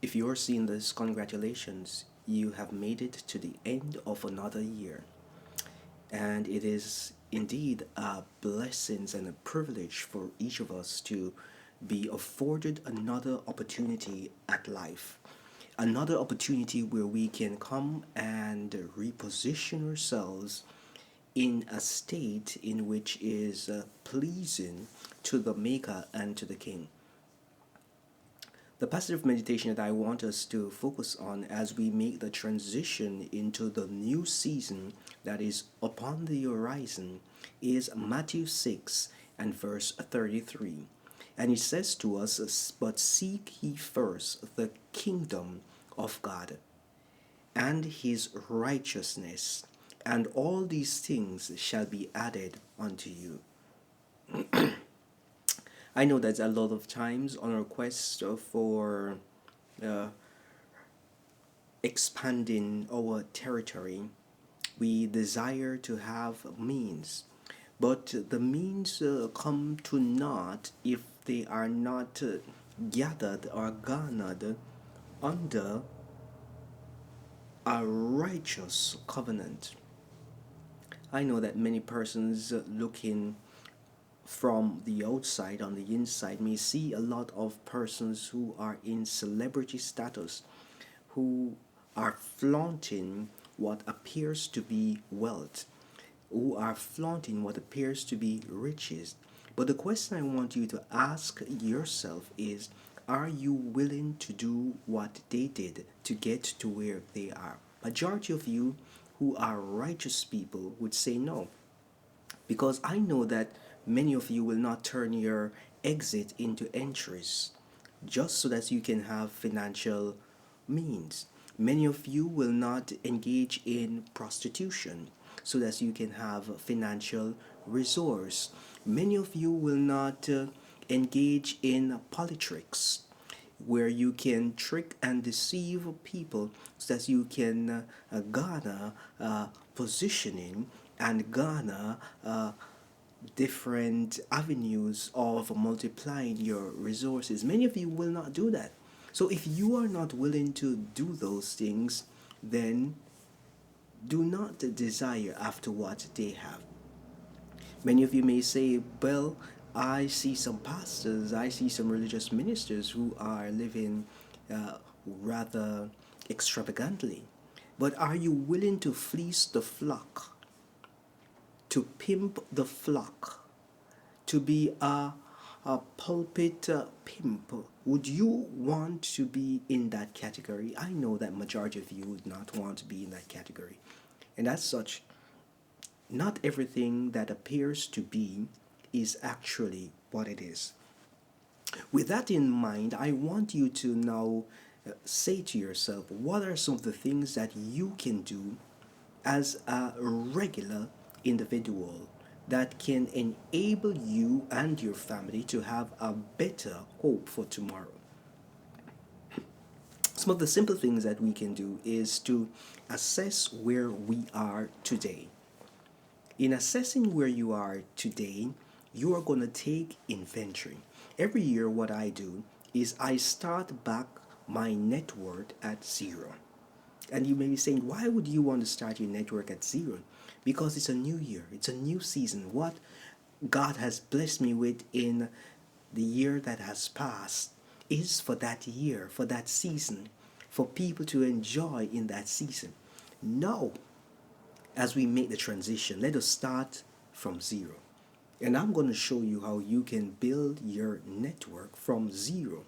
If you're seeing this, congratulations. You have made it to the end of another year. And it is indeed a blessing and a privilege for each of us to be afforded another opportunity at life. Another opportunity where we can come and reposition ourselves in a state in which is pleasing to the Maker and to the King. The passive meditation that I want us to focus on as we make the transition into the new season that is upon the horizon is Matthew 6 and verse 33. And it says to us, "But seek ye first the kingdom of God and his righteousness, and all these things shall be added unto you." I know that a lot of times on our quest for uh, expanding our territory, we desire to have means, but the means come to naught if they are not gathered or garnered under a righteous covenant. I know that many persons looking from the outside on the inside may see a lot of persons who are in celebrity status, who are flaunting what appears to be wealth, who are flaunting what appears to be riches. But the question I want you to ask yourself is, are you willing to do what they did to get to where they are? Majority of you who are righteous people would say no, because I know that many of you will not turn your exit into entries just so that you can have financial means. Many of you will not engage in prostitution so that you can have financial resource. Many of you will not engage in politics where you can trick and deceive people so that you can garner positioning and garner different avenues of multiplying your resources. Many of you will not do that. So if you are not willing to do those things, then do not desire after what they have. Many of you may say, well, I see some pastors, I see some religious ministers who are living rather extravagantly. But are you willing to fleece the flock, to pimp the flock, to be a pulpit pimp? Would you want to be in that category? I know that majority of you would not want to be in that category. And as such, not everything that appears to be is actually what it is. With that in mind, I want you to now say to yourself, what are some of the things that you can do as a regular individual that can enable you and your family to have a better hope for tomorrow? Some of the simple things that we can do is to assess where we are today. In assessing where you are today, you are going to take inventory. Every year, what I do is I start back my net worth at zero. And you may be saying, why would you want to start your network at zero? Because it's a new year, it's a new season. What God has blessed me with in the year that has passed is for that year, for that season, for people to enjoy in that season. Now, as we make the transition, let us start from zero. And I'm going to show you how you can build your network from zero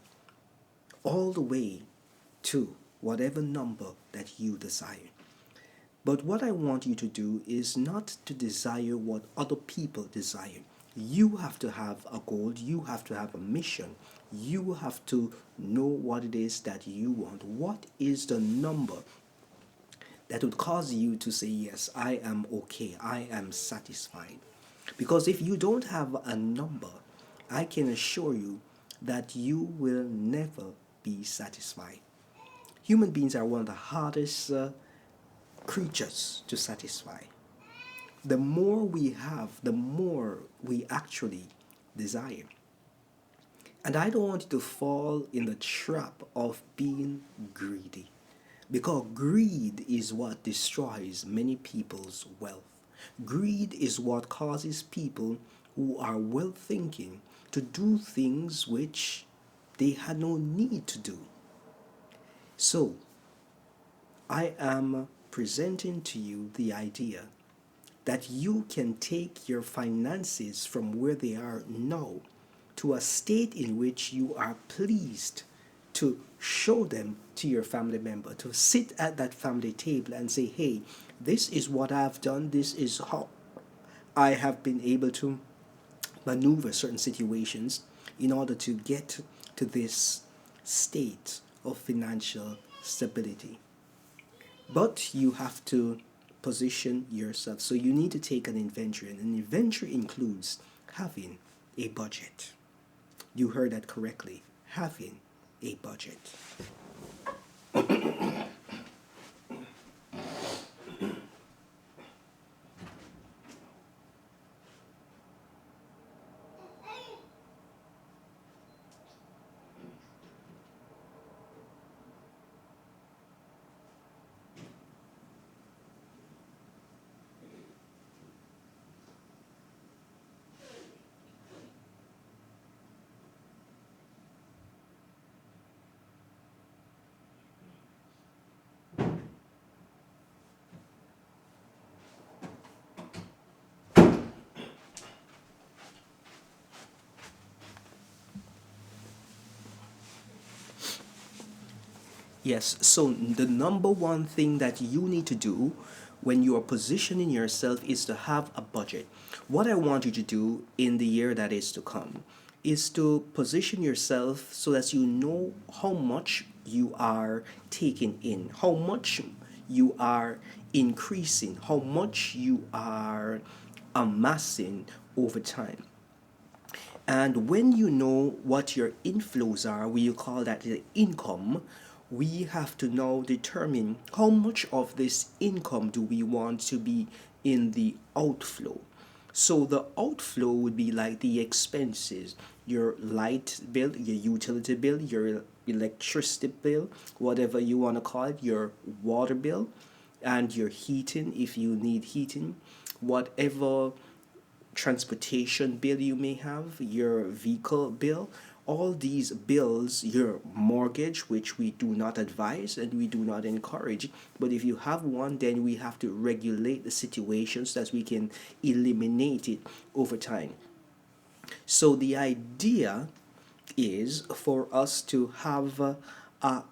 all the way to whatever number that you desire. But what I want you to do is not to desire what other people desire. You have to have a goal, you have to have a mission, you have to know what it is that you want. What is the number that would cause you to say, yes, I am okay, I am satisfied? Because if you don't have a number, I can assure you that you will never be satisfied. Human beings are one of the hardest creatures to satisfy. The more we have, the more we actually desire. And I don't want you to fall in the trap of being greedy. Because greed is what destroys many people's wealth. Greed is what causes people who are well thinking to do things which they had no need to do. So, I am presenting to you the idea that you can take your finances from where they are now to a state in which you are pleased to show them to your family member, to sit at that family table and say, hey, this is what I've done, this is how I have been able to maneuver certain situations in order to get to this state of financial stability. But you have to position yourself. So you need to take an inventory, and an inventory includes having a budget. You heard that correctly. Having a budget. Yes, so the number one thing that you need to do when you are positioning yourself is to have a budget. What I want you to do in the year that is to come is to position yourself so that you know how much you are taking in, how much you are increasing, how much you are amassing over time. And when you know what your inflows are, we call that the income, we have to now determine how much of this income do we want to be in the outflow. So the outflow would be like the expenses, your light bill, your utility bill, your electricity bill, whatever you want to call it, your water bill, and your heating if you need heating, whatever transportation bill you may have, your vehicle bill, all these bills, your mortgage, which we do not advise and we do not encourage. But if you have one, then we have to regulate the situation so that we can eliminate it over time. So the idea is for us to have a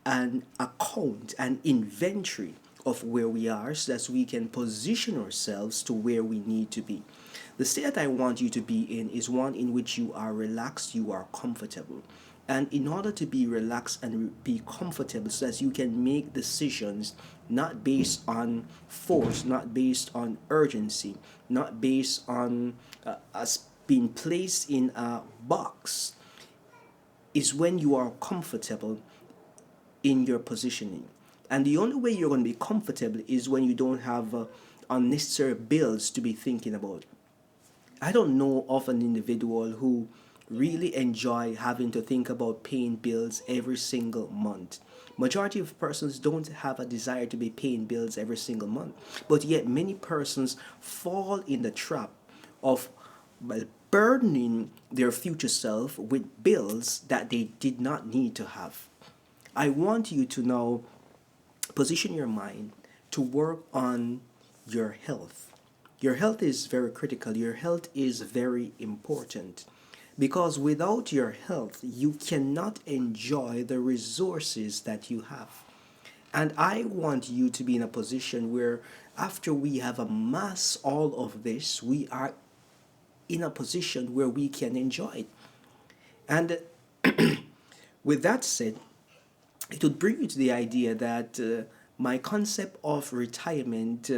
an account, an inventory of where we are so that we can position ourselves to where we need to be. The state that I want you to be in is one in which you are relaxed, you are comfortable. And in order to be relaxed and be comfortable, so that you can make decisions not based on force, not based on urgency, not based on us being placed in a box, is when you are comfortable in your positioning. And the only way you're going to be comfortable is when you don't have unnecessary bills to be thinking about. I don't know of an individual who really enjoy having to think about paying bills every single month. Majority of persons don't have a desire to be paying bills every single month, but yet many persons fall in the trap of, well, burdening their future self with bills that they did not need to have. I want you to now position your mind to work on your health. Your health is very critical. Your health is very important because without your health, you cannot enjoy the resources that you have. And I want you to be in a position where, after we have amassed all of this, we are in a position where we can enjoy it. And with that said, it would bring you to the idea that my concept of retirement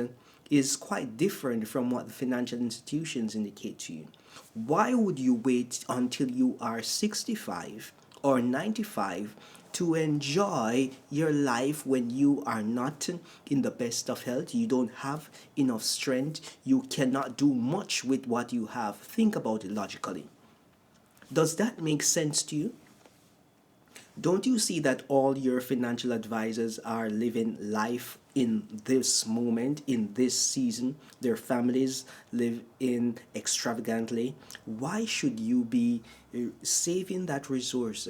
is quite different from what the financial institutions indicate to you. Why would you wait until you are 65 or 95 to enjoy your life when you are not in the best of health? You don't have enough strength. You cannot do much with what you have. Think about it logically. Does that make sense to you? Don't you see that all your financial advisors are living life in this moment, in this season? Their families live in extravagantly. Why should you be saving that resource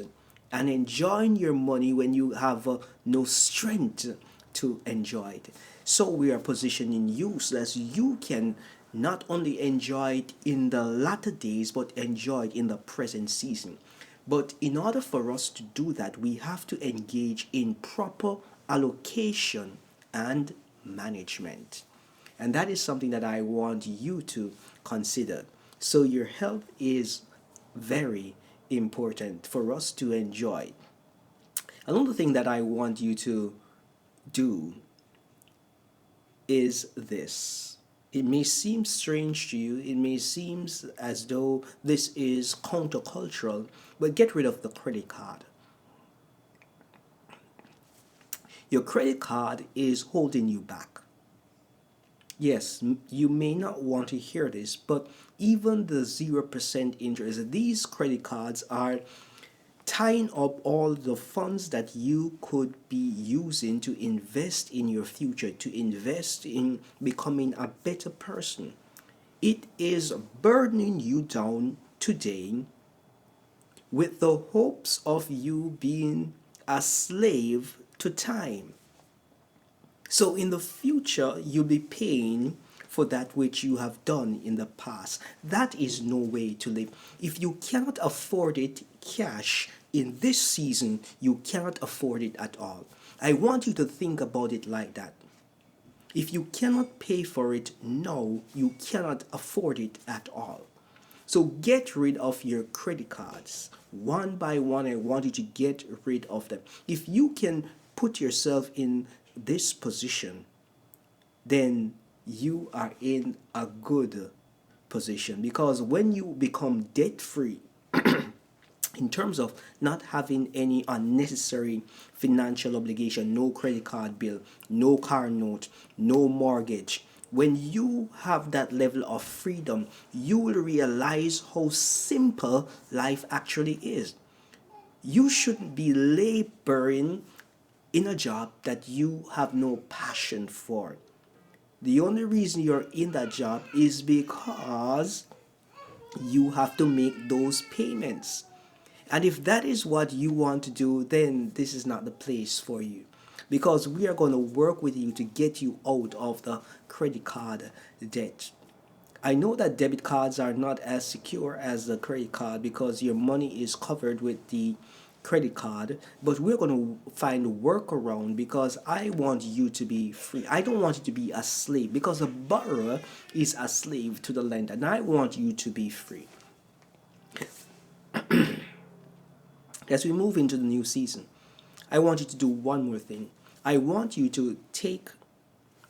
and enjoying your money when you have no strength to enjoy it? So we are positioning you so that you can not only enjoy it in the latter days, but enjoy it in the present season. But in order for us to do that, we have to engage in proper allocation and management. And that is something that I want you to consider. So, your health is very important for us to enjoy. Another thing that I want you to do is this. It may seem strange to you, it may seem as though this is countercultural, but get rid of the credit card. Your credit card is holding you back. Yes, you may not want to hear this, but even the 0% interest, these credit cards are tying up all the funds that you could be using to invest in your future, to invest in becoming a better person. It is burdening you down today with the hopes of you being a slave to time. So in the future, you'll be paying for that which you have done in the past. That is no way to live. If you cannot afford it cash in this season, you cannot afford it at all. I want you to think about it like that. If you cannot pay for it now, you cannot afford it at all. So get rid of your credit cards. One by one, I want you to get rid of them. If you can put yourself in this position, then you are in a good position, because when you become debt free, in terms of not having any unnecessary financial obligation, no credit card bill, no car note, no mortgage, when you have that level of freedom, you will realize how simple life actually is. You shouldn't be laboring in a job that you have no passion for. The only reason you're in that job is because you have to make those payments. And if that is what you want to do, then this is not the place for you. Because we are going to work with you to get you out of the credit card debt. I know that debit cards are not as secure as the credit card because your money is covered with the credit card, but we're going to find a workaround because I want you to be free. I don't want you to be a slave, because a borrower is a slave to the lender, and I want you to be free. As we move into the new season, I want you to do one more thing. I want you to take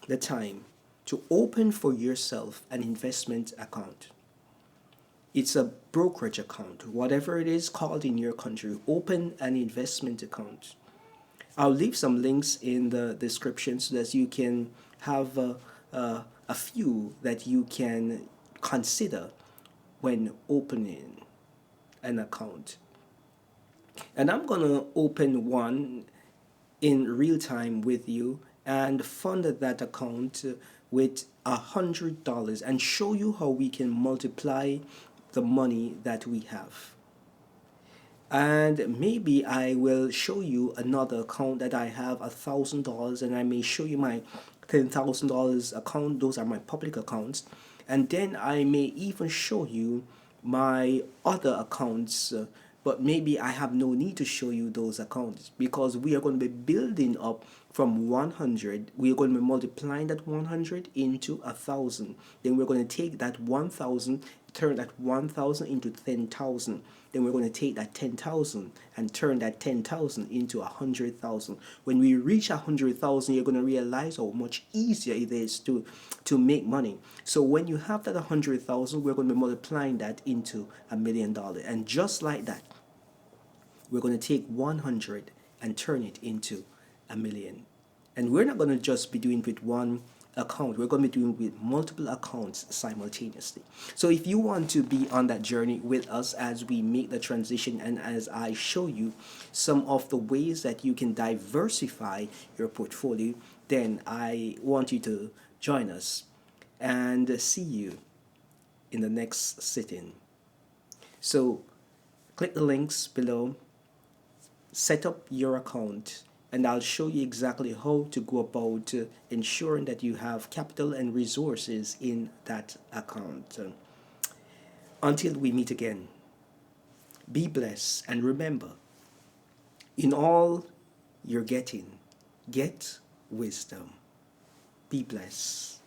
the time to open for yourself an investment account. It's a brokerage account, whatever it is called in your country. Open an investment account. I'll leave some links in the description so that you can have a few that you can consider when opening an account. And I'm going to open one in real time with you and fund that account with $100 and show you how we can multiply the money that we have. And maybe I will show you another account that I have $1,000, and I may show you my $10,000 account. Those are my public accounts. And then I may even show you my other accounts, but maybe I have no need to show you those accounts, because we are going to be building up from 100. We are going to be multiplying that 100 into 1,000. Then we're going to take that 1,000, turn that 1,000 into 10,000. Then we're going to take that 10,000 and turn that 10,000 into 100,000. When we reach 100,000, you're going to realize how much easier it is to make money. So when you have that 100,000, we're going to be multiplying that into $1 million. And just like that, we're going to take 100 and turn it into $1 million. And we're not going to just be doing it with one account. We're going to be doing with multiple accounts simultaneously. So if you want to be on that journey with us as we make the transition and as I show you some of the ways that you can diversify your portfolio, then I want you to join us and see you in the next sitting. So click the links below, set up your account, and I'll show you exactly how to go about ensuring that you have capital and resources in that account. Until we meet again, be blessed and remember, in all you're getting, get wisdom. Be blessed.